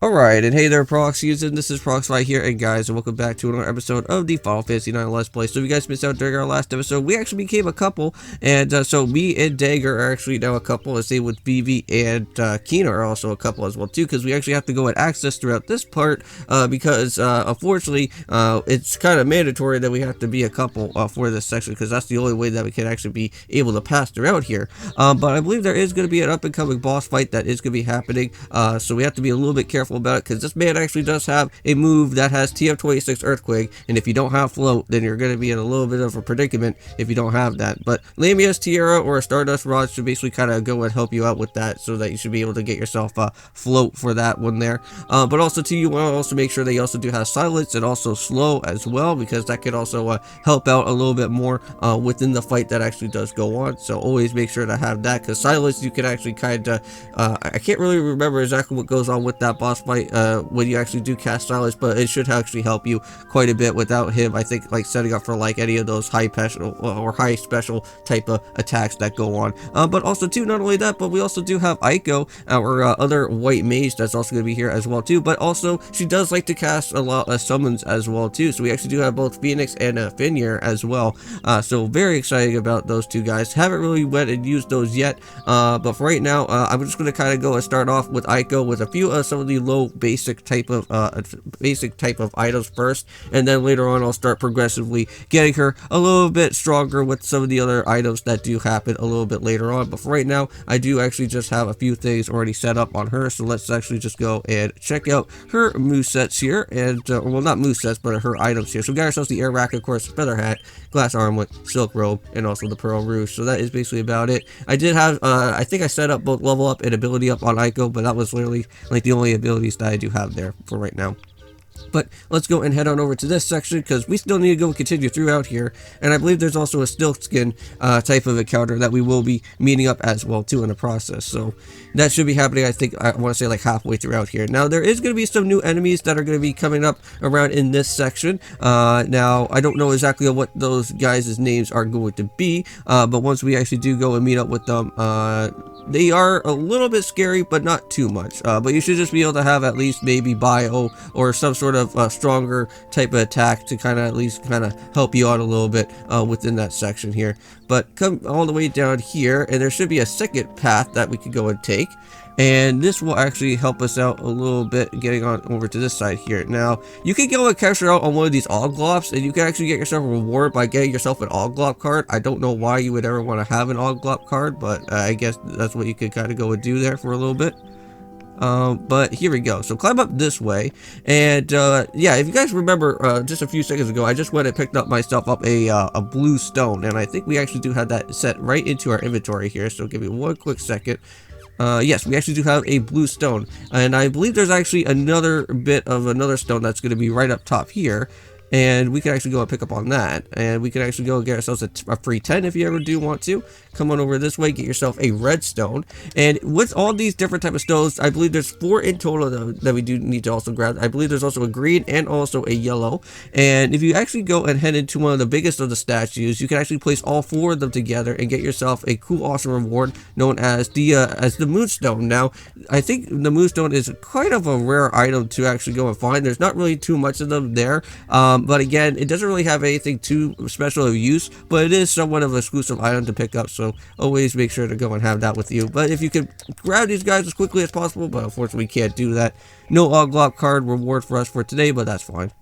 Alright, and hey there Proxyians, and this is Proxify here, and guys, and welcome back to another episode of the Final Fantasy IX Let's Play. So if you guys missed out during our last episode, we actually became a couple, and so me and Dagger are actually now a couple, and same with Vivi and Kina are also a couple as well too, because we actually have to go and access throughout this part, because unfortunately, it's kind of mandatory that we have to be a couple for this section, because that's the only way that we can actually be able to pass throughout here. But I believe there is going to be an up-and-coming boss fight that is going to be happening, so we have to be a little bit careful about it, because this man actually does have a move that has TF26 Earthquake, and if you don't have Float, then you're going to be in a little bit of a predicament if you don't have that. But Lamia's Tiara or Stardust Rod should basically kind of go and help you out with that, so that you should be able to get yourself a Float for that one there. But also too, you want to also make sure that you also do have Silence and also Slow as well, because that could also help out a little bit more within the fight that actually does go on. So always make sure to have that, because Silence you can actually kind of I can't really remember exactly what goes on with that boss fight when you actually do cast Silence, but it should actually help you quite a bit without him, I think, like setting up for like any of those high special or high special type of attacks that go on. But also too, not only that, but we also do have Eiko, our other white mage, that's also going to be here as well too. But also she does like to cast a lot of summons as well too, so we actually do have both Phoenix and Finir as well. So very exciting about those two guys. Haven't really went and used those yet, but for right now, I'm just going to kind of go and start off with Eiko with a few of some of the low basic type of items first, and then later on I'll start progressively getting her a little bit stronger with some of the other items that do happen a little bit later on. But for right now, I do actually just have a few things already set up on her, so let's actually just go and check out her movesets here, and well, not movesets, but her items here. So we got ourselves the air rack, of course, feather hat, glass armlet, silk robe, and also the pearl rouge. So that is basically about it. I did have I think I set up both level up and ability up on Eiko, but that was literally like the only abilities that I do have there for right now. But let's go and head on over to this section, because we still need to go and continue throughout here, and I believe there's also a stilt skin type of encounter that we will be meeting up as well too in the process. So that should be happening, I think, I want to say like halfway throughout here. Now there is going to be some new enemies that are going to be coming up around in this section. Now I don't know exactly what those guys' names are going to be, but once we actually do go and meet up with them, they are a little bit scary, but not too much. But you should just be able to have at least maybe bio or some sort of stronger type of attack to kind of at least kind of help you out a little bit within that section here. But come all the way down here, and there should be a second path that we could go and take, and this will actually help us out a little bit getting on over to this side here. Now you can go and capture out on one of these Oglops, and you can actually get yourself a reward by getting yourself an Oglop card. I don't know why you would ever want to have an Oglop card, but I guess that's what you could kind of go and do there for a little bit. But here we go. So climb up this way, and yeah, if you guys remember, just a few seconds ago I just went and picked up myself up a blue stone, and I think we actually do have that set right into our inventory here. So give me one quick second. Yes, we actually do have a blue stone, and I believe there's actually another bit of another stone that's going to be right up top here, and we can actually go and pick up on that, and we can actually go and get ourselves a free 10 if you ever do want to. Come on over this way, get yourself a redstone, and with all these different type of stones, I believe there's 4 in total that we do need to also grab. I believe there's also a green and also a yellow, and if you actually go and head into one of the biggest of the statues, you can actually place all 4 of them together and get yourself a cool awesome reward known as the moonstone. Now I think the moonstone is quite of a rare item to actually go and find. There's not really too much of them there, but again, it doesn't really have anything too special of use, but it is somewhat of an exclusive item to pick up, so always make sure to go and have that with you. But if you can grab these guys as quickly as possible, but unfortunately we can't do that. No Oglop card reward for us for today, but that's fine.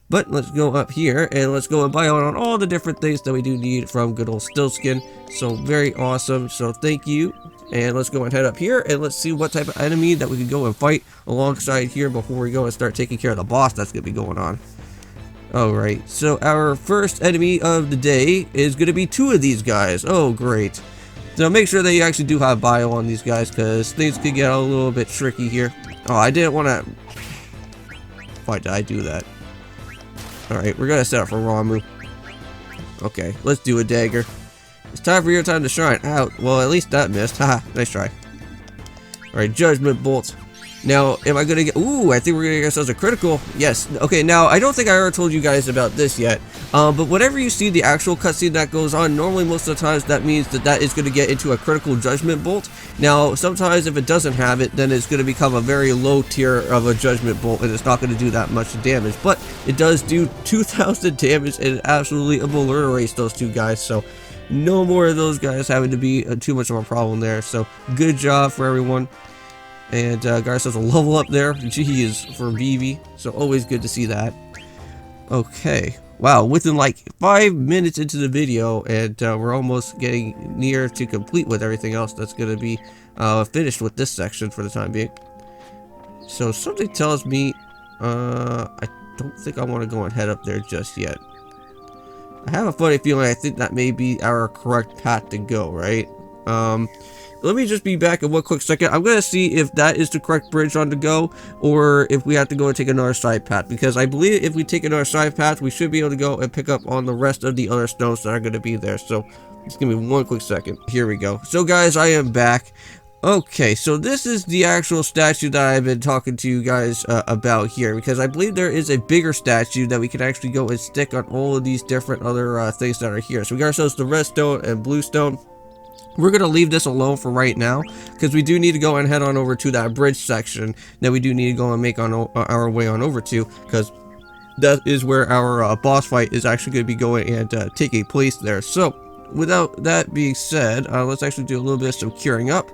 But let's go up here and let's go and buy on all the different things that we do need from good old Stillskin. So very awesome, so thank you. And let's go and head up here, and let's see what type of enemy that we can go and fight alongside here before we go and start taking care of the boss that's going to be going on. Alright, so our first enemy of the day is going to be 2 of these guys. Oh, great. So make sure that you actually do have bio on these guys, because things could get a little bit tricky here. Oh, I didn't want to... Why did I do that? Alright, we're going to set up for Ramu. Okay, let's do a dagger. It's time for your time to shine. Out. Well, at least that missed. Haha, nice try. Alright, Judgment Bolt. Now, am I gonna get... Ooh, I think we're gonna get ourselves a critical. Yes. Okay, now, I don't think I ever told you guys about this yet. But whenever you see the actual cutscene that goes on, normally most of the times that means that is gonna get into a critical judgment bolt. Now, sometimes if it doesn't have it, then it's gonna become a very low tier of a judgment bolt, and it's not gonna do that much damage. But it does do 2,000 damage, and it absolutely obliterates those two guys, so... No more of those guys having to be too much of a problem there, so good job for everyone. And got ourselves a level up there. Jeez, for BB. So always good to see that. Okay. Wow, within like 5 minutes into the video, and we're almost getting near to complete with everything else that's going to be finished with this section for the time being. So something tells me I don't think I want to go and head up there just yet. I have a funny feeling I think that may be our correct path to go, right? Let me just be back in one quick second. I'm going to see if that is the correct bridge on to go, or if we have to go and take another side path, because I believe if we take another side path, we should be able to go and pick up on the rest of the other stones that are going to be there. So just give me one quick second. Here we go. So guys, I am back. Okay, so this is the actual statue that I've been talking to you guys about here, because I believe there is a bigger statue that we can actually go and stick on all of these different other things that are here. So we got ourselves the red stone and blue stone. We're going to leave this alone for right now, because we do need to go and head on over to that bridge section that we do need to go and make on our way on over to, because that is where our boss fight is actually going to be going and taking place there. So without that being said, let's actually do a little bit of some curing up,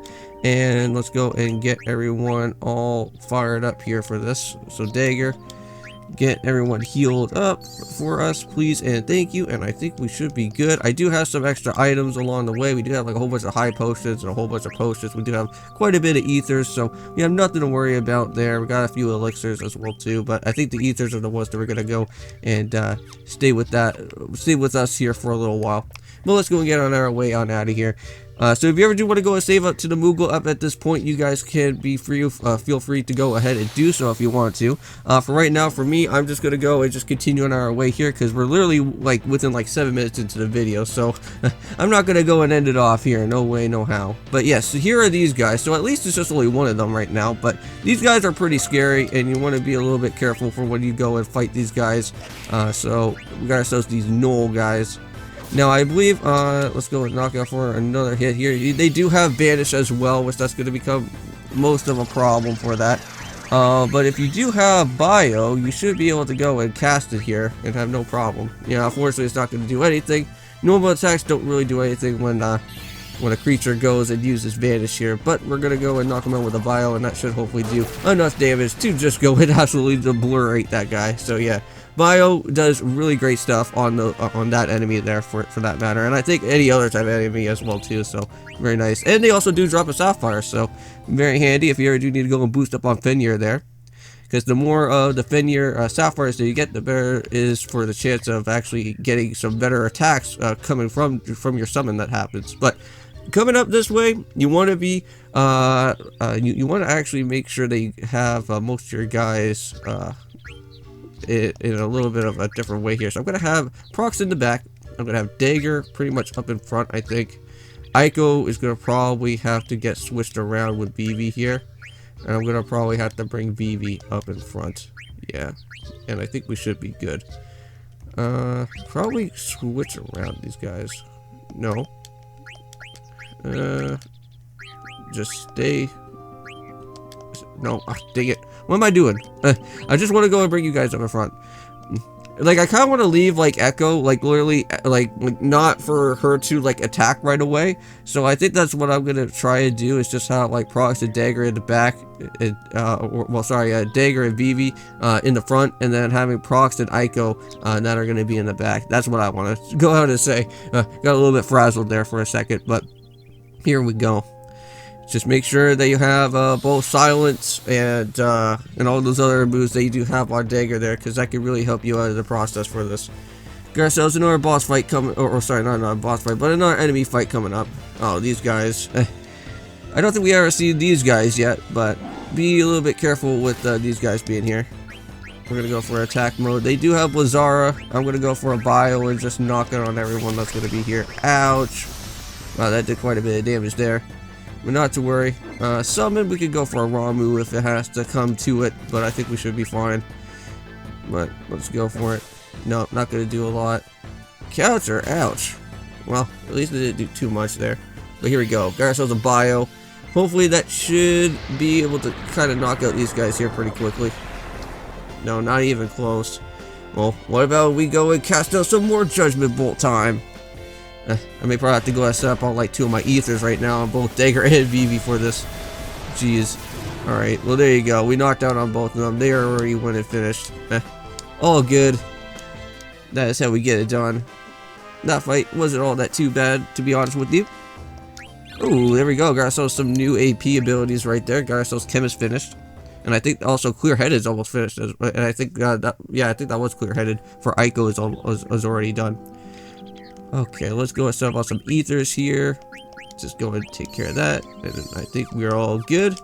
and let's go and get everyone all fired up here for this. So Dagger, get everyone healed up for us, please and thank you. And I think we should be good. I do have some extra items along the way. We do have like a whole bunch of high potions and a whole bunch of potions. We do have quite a bit of ethers, so we have nothing to worry about there. We got a few elixirs as well too, but I think the ethers are the ones that we're gonna go and stay with us here for a little while. But let's go and get on our way on out of here. So if you ever do want to go and save up to the Moogle up at this point, you guys can be free, feel free to go ahead and do so if you want to. For right now, for me, I'm just going to go and just continue on our way here, because we're literally like within like 7 minutes into the video, so I'm not going to go and end it off here, no way, no how. But yes, so here are these guys. So at least it's just only one of them right now, but these guys are pretty scary, and you want to be a little bit careful for when you go and fight these guys. So we got ourselves these Knoll guys. Now I believe, let's go and knock out for another hit here. They do have Banish as well, which that's going to become most of a problem for that. But if you do have Bio, you should be able to go and cast it here and have no problem. Yeah, unfortunately it's not going to do anything. Normal attacks don't really do anything when a creature goes and uses Vanish here, but we're going to go and knock him out with a Bio, and that should hopefully do enough damage to just go and absolutely obliterate that guy. So yeah, Bio does really great stuff on that enemy there for that matter, and I think any other type of enemy as well too, so very nice. And they also do drop a Sapphire, so very handy if you ever do need to go and boost up on Fenrir there. Because the more of the Fenrir Sapphires that you get, the better is for the chance of actually getting some better attacks coming from your summon that happens. But coming up this way, you want to be you want to actually make sure that you have most of your guys in a little bit of a different way here. So I'm gonna have Prox in the back. I'm gonna have Dagger pretty much up in front, I think. Eiko is gonna probably have to get switched around with BB here, and I'm gonna probably have to bring BB up in front. Yeah, and I think we should be good. Probably switch around these guys. No. Just stay. No, dang it. What am I doing? I just want to go and bring you guys up in front. Like, I kind of want to leave, like, Eiko, like, literally, like, not for her to, like, attack right away. So I think that's what I'm going to try and do, is just have, like, Prox and Dagger in the back, and, Dagger and Vivi in the front, and then having Prox and Eiko that are going to be in the back. That's what I want to go out and say. Got a little bit frazzled there for a second, but here we go. Just make sure that you have both silence and all those other moves that you do have on Dagger there, because that can really help you out of the process for this. Got ourselves another boss fight coming, or sorry, not a boss fight, but another enemy fight coming up. Oh, these guys. I don't think we ever see these guys yet, but be a little bit careful with these guys being here. We're going to go for attack mode. They do have Lazara. I'm going to go for a Bio and just knock it on everyone that's going to be here. Ouch. Wow, that did quite a bit of damage there. But not to worry. Summon, we could go for a Ramu if it has to come to it, but I think we should be fine. But let's go for it. No, not going to do a lot. Counter, ouch. Well, at least it didn't do too much there. But here we go. Got ourselves a bio. Hopefully that should be able to kind of knock out these guys here pretty quickly. No, not even close. Well, what about we go and cast out some more Judgment Bolt time? I may probably have to go and set up on like 2 of my ethers right now on both Dagger and Vivi for this. Jeez. Alright, well there you go. We knocked out on both of them. They already went and finished. All good. That is how we get it done. That fight wasn't all that too bad, to be honest with you. Ooh, there we go. Got ourselves some new AP abilities right there. Got ourselves Chemist finished. And I think also Clear-Headed is almost finished. And I think I think that was Clear-Headed. For Eiko is already done. Okay, let's go and set up on some ethers here. Just go and take care of that. And I think we're all good.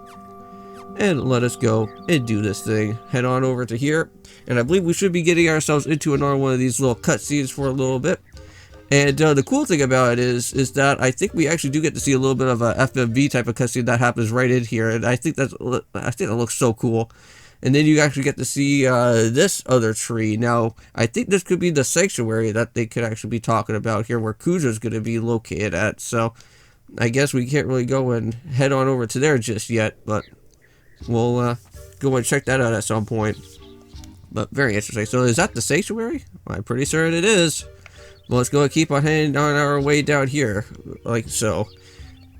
And let us go and do this thing. Head on over to here. And I believe we should be getting ourselves into another one of these little cutscenes for a little bit. And the cool thing about it is that I think we actually do get to see a little bit of a FMV type of cutscene that happens right in here. And I think that looks so cool. And then you actually get to see this other tree. Now, I think this could be the sanctuary that they could actually be talking about here, where Kuja's going to be located at. So, I guess we can't really go and head on over to there just yet, but we'll go and check that out at some point. But very interesting. So, is that the sanctuary? Well, I'm pretty certain it is. Well, let's go and keep on heading on our way down here, like so.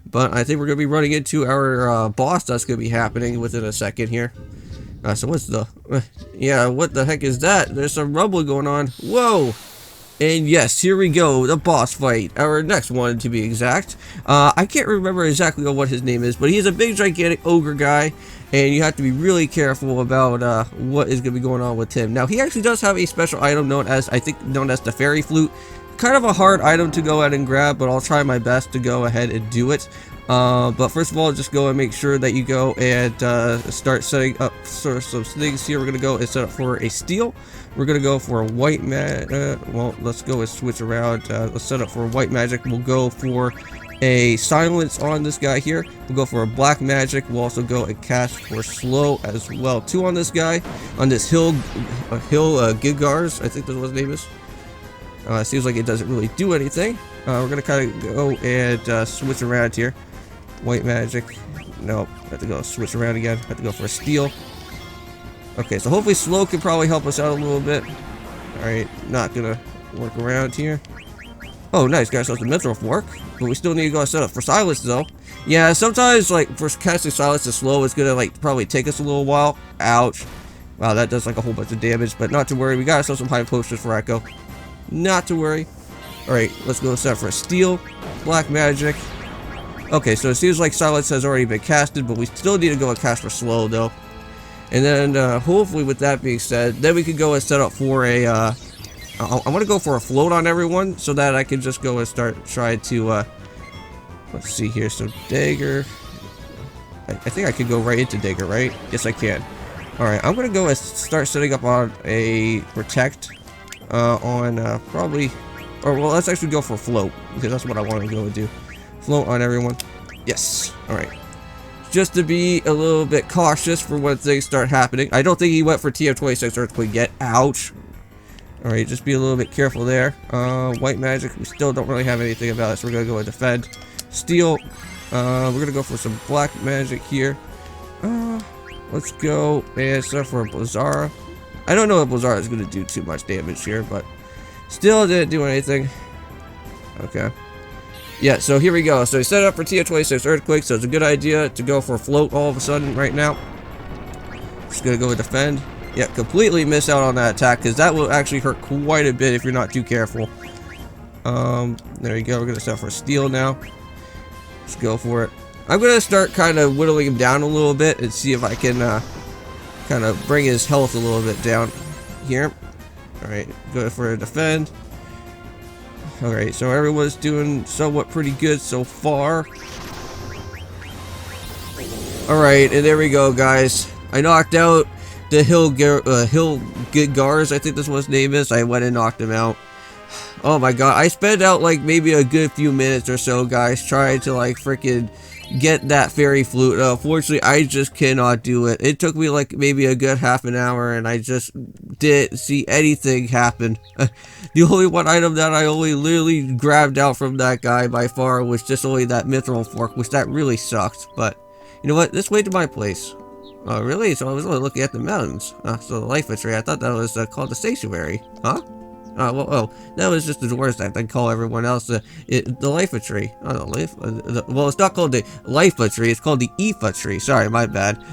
But I think we're going to be running into our boss that's going to be happening within a second here. So what's the... yeah, what the heck is that? There's some rumble going on. Whoa! And yes, here we go. The boss fight. Our next one, to be exact. I can't remember exactly what his name is, but he's a big, gigantic ogre guy. And you have to be really careful about what is going to be going on with him. Now, he actually does have a special item known as, I think, known as the Fairy Flute. Kind of a hard item to go ahead and grab, but I'll try my best to go ahead and do it. But first of all, just go and make sure that you go and start setting up sort of some things here. We're going to go and set up for a steel. We're going to go for a white well, let's go and switch around. Let's set up for white magic. We'll go for a silence on this guy here. We'll go for a black magic. We'll also go and cast for slow as well too on this guy. On this Hilgigars, I think that's what his name is. Seems like it doesn't really do anything. We're going to kind of go and switch around here. White magic. Nope. Have to go switch around again. Have to go for a steel. Okay, so hopefully slow can probably help us out a little bit. Alright, not going to work around here. Oh, nice. Got ourselves a mental fork. But we still need to go set up for silence, though. Yeah, sometimes, like, for casting silence to slow, it's going to, like, probably take us a little while. Ouch. Wow, that does, like, a whole bunch of damage. But not to worry. We got ourselves some high potions for Eiko. Not to worry. Alright, let's go set for a steel. Black magic. Okay, so it seems like silence has already been casted, but we still need to go and cast for slow, though. And then, hopefully, with that being said, then we can go and set up for a, I want to go for a float on everyone, so that I can just go and start trying to, let's see here, so Dagger. I think I could go right into Dagger, right? Yes, I can. Alright, I'm going to go and start setting up on a Protect, on, probably, or well, let's actually go for float, because that's what I want to go and do. Float on everyone. Yes. Alright. Just to be a little bit cautious for when things start happening. I don't think he went for TF26 Earthquake yet. Ouch. Alright, just be a little bit careful there. White magic. We still don't really have anything about it, so we're going to go and defend. Steel. We're going to go for some black magic here. Let's go and start for a Blizzara. I don't know if Blizzara is going to do too much damage here, but still didn't do anything. Okay. Yeah, so here we go. So we set up for TF26 Earthquake, so it's a good idea to go for a float all of a sudden right now. Just gonna go and defend. Yeah, completely miss out on that attack, because that will actually hurt quite a bit if you're not too careful. There you go. We're gonna set up for steel now. Let's go for it. I'm gonna start kind of whittling him down a little bit and see if I can kind of bring his health a little bit down here. Alright, go for a defend. Alright, so everyone's doing somewhat pretty good so far. Alright, and there we go, guys. I knocked out the Hilgigars, I think that's what his name is. I went and knocked him out. Oh my god, I spent out like maybe a good few minutes or so, guys, trying to like freaking get that fairy flute. Unfortunately, I just cannot do it. It took me like maybe a good half an hour, and I just didn't see anything happen. The only one item that I only literally grabbed out from that guy by far was just only that mithril fork, which that really sucked. But you know what? Let's wait to my place. Oh, really? So I was only looking at the mountains. So the life tree. I thought that was called the sanctuary. Huh? That was just the dwarves that they call everyone else the life tree. Oh, the life. Well, it's not called the life tree. It's called the Aoife tree. Sorry, my bad.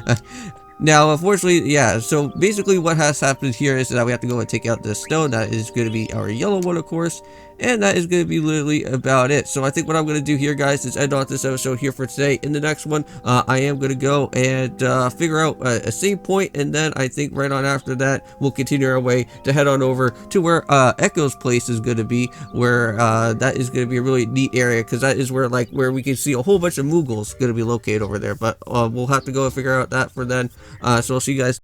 Now, unfortunately, yeah, so basically what has happened here is that we have to go and take out this stone. That is going to be our yellow one, of course, and that is going to be literally about it. So I think what I'm going to do here, guys, is end off this episode here for today. In the next one, I am going to go and figure out a save point, and then I think right on after that, we'll continue our way to head on over to where Eiko's place is going to be, where that is going to be a really neat area, because that is where we can see a whole bunch of Moogles going to be located over there. But we'll have to go and figure out that for then. So I'll see you guys